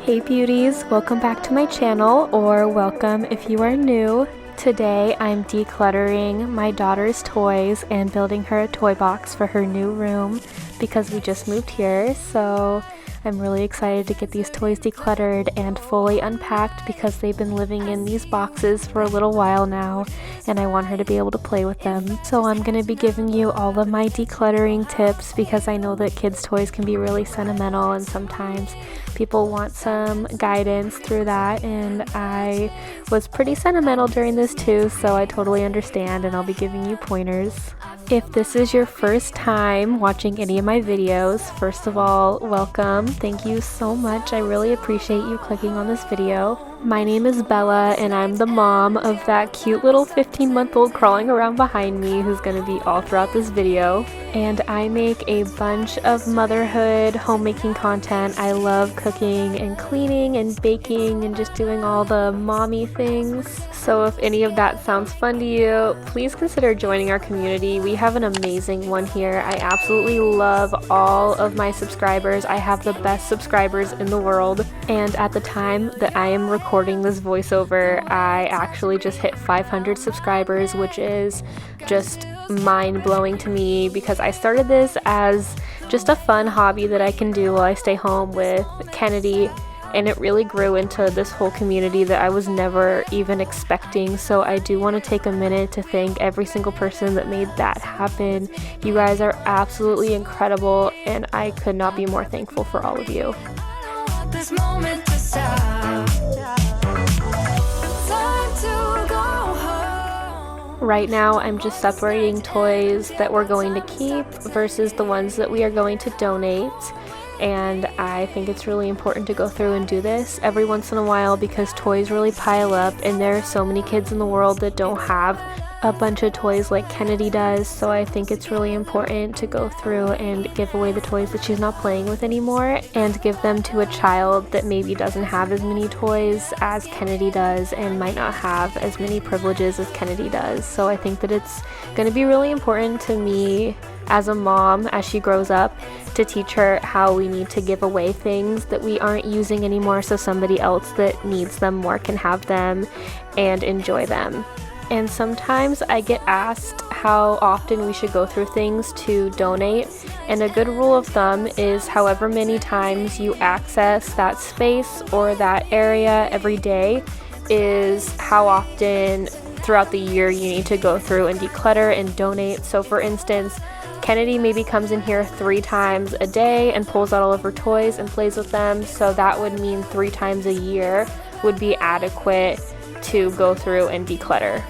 Hey beauties, welcome back to my channel, or welcome if you are new. Today I'm decluttering my daughter's toys and building her a toy box for her new room because we just moved here, so I'm really excited to get these toys decluttered and fully unpacked because they've been living in these boxes for a little while now and I want her to be able to play with them. So I'm going to be giving you all of my decluttering tips because I know that kids' toys can be really sentimental and sometimes people want some guidance through that, and I was pretty sentimental during this too, so I totally understand and I'll be giving you pointers. If this is your first time watching any of my videos, first of all, welcome. Thank you so much. I really appreciate you clicking on this video. My name is Bella and I'm the mom of that cute little 15-month-old crawling around behind me who's going to be all throughout this video. And I make a bunch of motherhood homemaking content. I love cooking and cleaning and baking and just doing all the mommy things. So if any of that sounds fun to you, please consider joining our community. We have an amazing one here. I absolutely love all of my subscribers. I have the best subscribers in the world. And at the time that I am recording this voiceover, I actually just hit 500 subscribers, which is just mind-blowing to me because I started this as just a fun hobby that I can do while I stay home with Kennedy, and it really grew into this whole community that I was never even expecting. So I do want to take a minute to thank every single person that made that happen. You guys are absolutely incredible and I could not be more thankful for all of you. This moment to stop. Right now I'm just separating toys that we're going to keep versus the ones that we are going to donate, and I think it's really important to go through and do this every once in a while because toys really pile up and there are so many kids in the world that don't have a bunch of toys like Kennedy does, so I think it's really important to go through and give away the toys that she's not playing with anymore and give them to a child that maybe doesn't have as many toys as Kennedy does and might not have as many privileges as Kennedy does. So I think that it's going to be really important to me as a mom as she grows up to teach her how we need to give away things that we aren't using anymore so somebody else that needs them more can have them and enjoy them. And sometimes I get asked how often we should go through things to donate, and a good rule of thumb is however many times you access that space or that area every day is how often throughout the year you need to go through and declutter and donate. So for instance, Kennedy maybe comes in here 3 times a day and pulls out all of her toys and plays with them, so that would mean 3 times a year would be adequate to go through and declutter.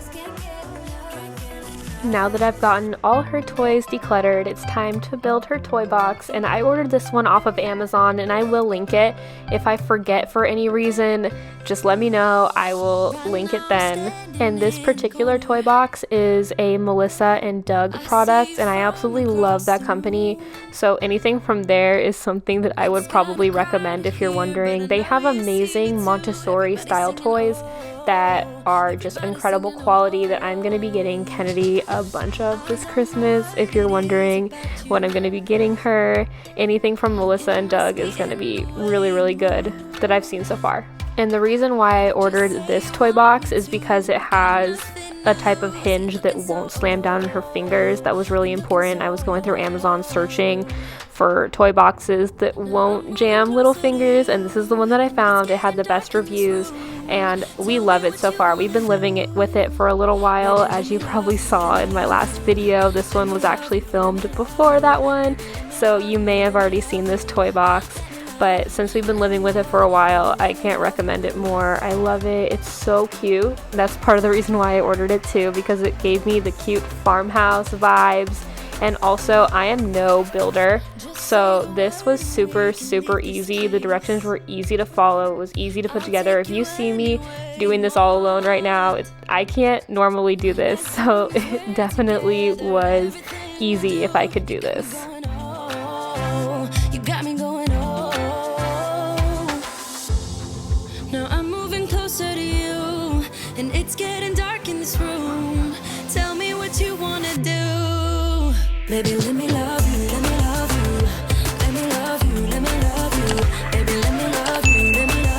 Now that I've gotten all her toys decluttered, it's time to build her toy box, and I ordered this one off of Amazon and I will link it. If I forget for any reason, just let me know, I will link it then. And this particular toy box is a Melissa and Doug product and I absolutely love that company, so anything from there is something that I would probably recommend if you're wondering. They have amazing Montessori style toys that are just incredible quality that I'm going to be getting Kennedy a bunch of this Christmas. If you're wondering what I'm going to be getting her, anything from Melissa and Doug is going to be really, really good that I've seen so far. And the reason why I ordered this toy box is because it has a type of hinge that won't slam down in her fingers. That was really important. I was going through Amazon searching for toy boxes that won't jam little fingers, and this is the one that I found. It had the best reviews and we love it so far. We've been living with it for a little while, as you probably saw in my last video. This one was actually filmed before that one, so you may have already seen this toy box. But since we've been living with it for a while, I can't recommend it more. I love it. It's so cute. That's part of the reason why I ordered it too, because it gave me the cute farmhouse vibes. And also, I am no builder, so this was super, super easy. The directions were easy to follow. It was easy to put together. If you see me doing this all alone right now, I can't normally do this, so it definitely was easy if I could do this. You got me going now I'm moving closer to you, and it's getting dark in this room. Tell me what you wanna do. Baby, let me love you, let me love you. Let me love you, let me love you. Baby, let me love you, let me love you.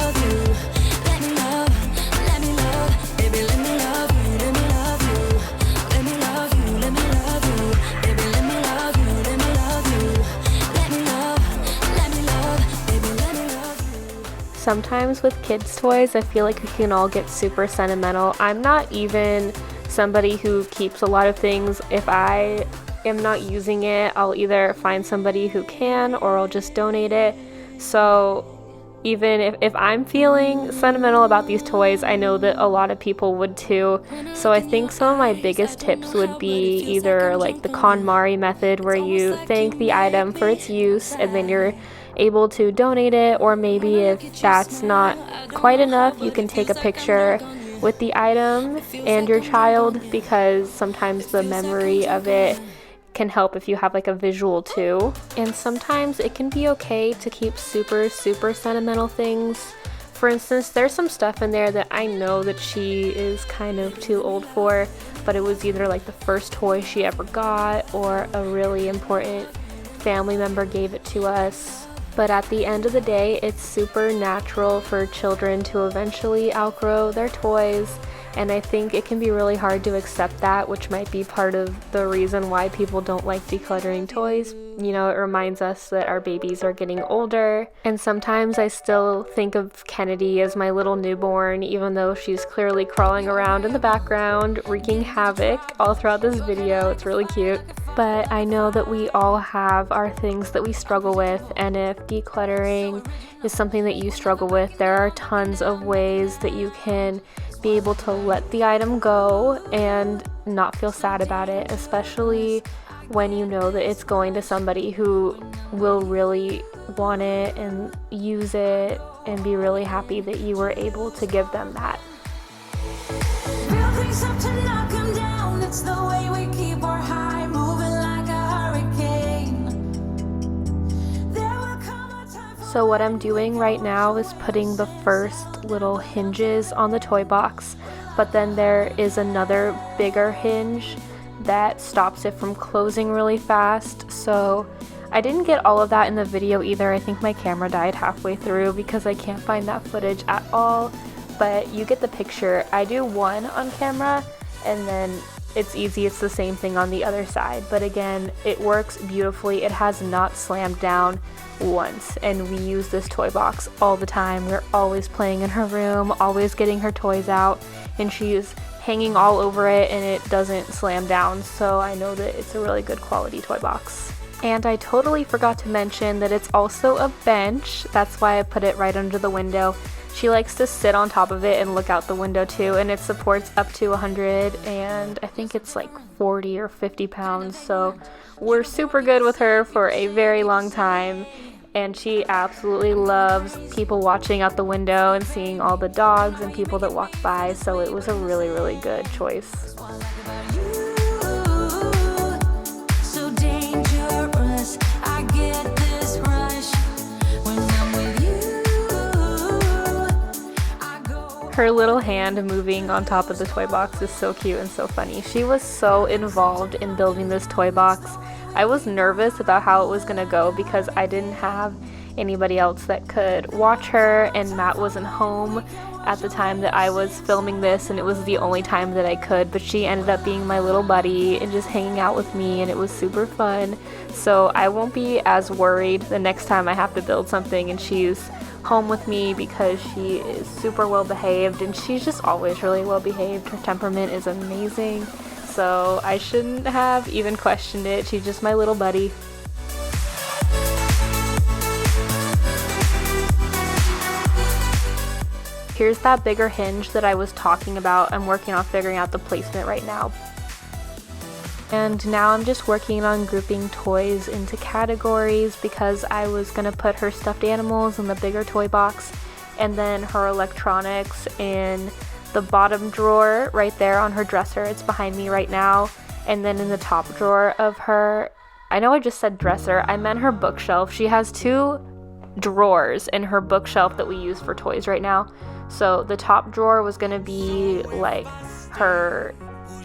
sometimes with kids' toys, I feel like we can all get super sentimental. I'm not even somebody who keeps a lot of things. If I am not using it, I'll either find somebody who can or I'll just donate it. So even if I'm feeling sentimental about these toys, I know that a lot of people would too. So I think some of my biggest tips would be either like the KonMari method, where you thank the item for its use and then you're able to donate it, or maybe if that's not quite enough, you can take a picture with the item and your child, because sometimes the memory of it can help if you have like a visual too. And sometimes it can be okay to keep super sentimental things. For instance, there's some stuff in there that I know that she is kind of too old for, but it was either like the first toy she ever got or a really important family member gave it to us. But at the end of the day, it's super natural for children to eventually outgrow their toys. And I think it can be really hard to accept that, which might be part of the reason why people don't like decluttering toys. You know, it reminds us that our babies are getting older. And sometimes I still think of Kennedy as my little newborn, even though she's clearly crawling around in the background, wreaking havoc all throughout this video. It's really cute. But I know that we all have our things that we struggle with, and if decluttering is something that you struggle with, there are tons of ways that you can be able to let the item go and not feel sad about it, especially when you know that it's going to somebody who will really want it and use it and be really happy that you were able to give them that. Real things up to knock 'em down. It's the way we keep our high, moving like a hurricane. There will come a time for... So what I'm doing right now is putting the first little hinges on the toy box, but then there is another bigger hinge that stops it from closing really fast. So I didn't get all of that in the video either. I think my camera died halfway through because I can't find that footage at all, but you get the picture. I do one on camera and then it's easy, it's the same thing on the other side, but again, it works beautifully. It has not slammed down once, and we use this toy box all the time. We're always playing in her room, always getting her toys out, and she's hanging all over it and it doesn't slam down, so I know that it's a really good quality toy box. And I totally forgot to mention that it's also a bench. That's why I put it right under the window. She likes to sit on top of it and look out the window too, and it supports up to 100 and I think it's like 40 or 50 pounds, so we're super good with her for a very long time. And she absolutely loves people watching out the window and seeing all the dogs and people that walk by, so it was a really good choice. So dangerous, I get this rush when I'm with you. I go... Her little hand moving on top of the toy box is so cute and so funny. She was so involved in building this toy box. I was nervous about how it was gonna go because I didn't have anybody else that could watch her, and Matt wasn't home at the time that I was filming this, and it was the only time that I could, but she ended up being my little buddy and just hanging out with me, and it was super fun. So I won't be as worried the next time I have to build something and she's home with me, because she is super well behaved and she's just always really well behaved. Her temperament is amazing, so I shouldn't have even questioned it. She's just my little buddy. Here's that bigger hinge that I was talking about. I'm working on figuring out the placement right now. And now I'm just working on grouping toys into categories, because I was gonna put her stuffed animals in the bigger toy box and then her electronics in the bottom drawer right there on her dresser. It's behind me right now. And then in the top drawer of her, I know I just said dresser, I meant her bookshelf. She has 2 drawers in her bookshelf that we use for toys right now. So the top drawer was gonna be like her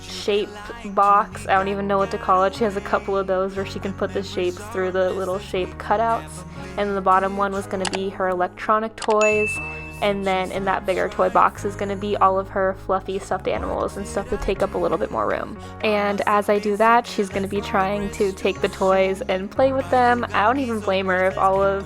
shape box. I don't even know what to call it. She has a couple of those where she can put the shapes through the little shape cutouts. And then the bottom one was gonna be her electronic toys. And then in that bigger toy box is gonna be all of her fluffy stuffed animals and stuff to take up a little bit more room. And as I do that, she's gonna be trying to take the toys and play with them. I don't even blame her if all of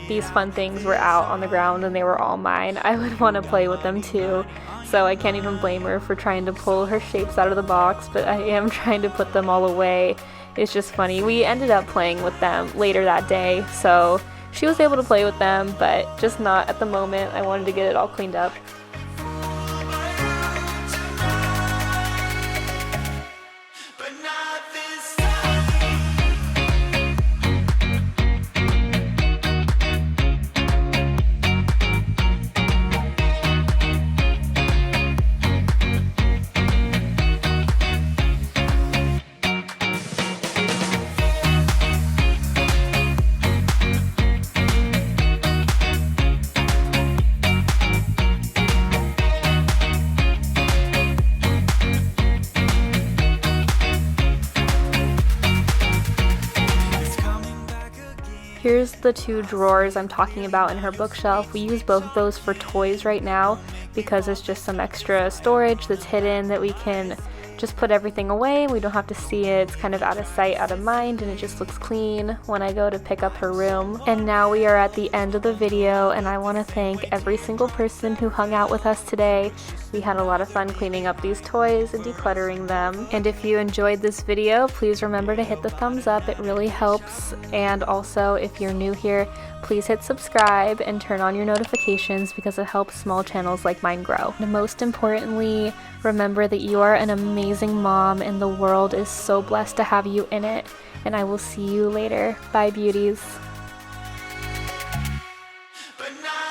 these fun things were out on the ground and they were all mine, I would want to play with them too. So I can't even blame her for trying to pull her shapes out of the box, but I am trying to put them all away. It's just funny. We ended up playing with them later that day, so she was able to play with them, but just not at the moment. I wanted to get it all cleaned up. Here's the 2 drawers I'm talking about in her bookshelf. We use both of those for toys right now because it's just some extra storage that's hidden that we can just put everything away. We don't have to see it. It's kind of out of sight, out of mind, and it just looks clean when I go to pick up her room. And now we are at the end of the video, and I want to thank every single person who hung out with us today. We had a lot of fun cleaning up these toys and decluttering them. And if you enjoyed this video, please remember to hit the thumbs up. It really helps. And also, if you're new here, please hit subscribe and turn on your notifications because it helps small channels like mine grow. And most importantly, remember that you are an amazing mom and the world is so blessed to have you in it. And I will see you later. Bye, beauties. But not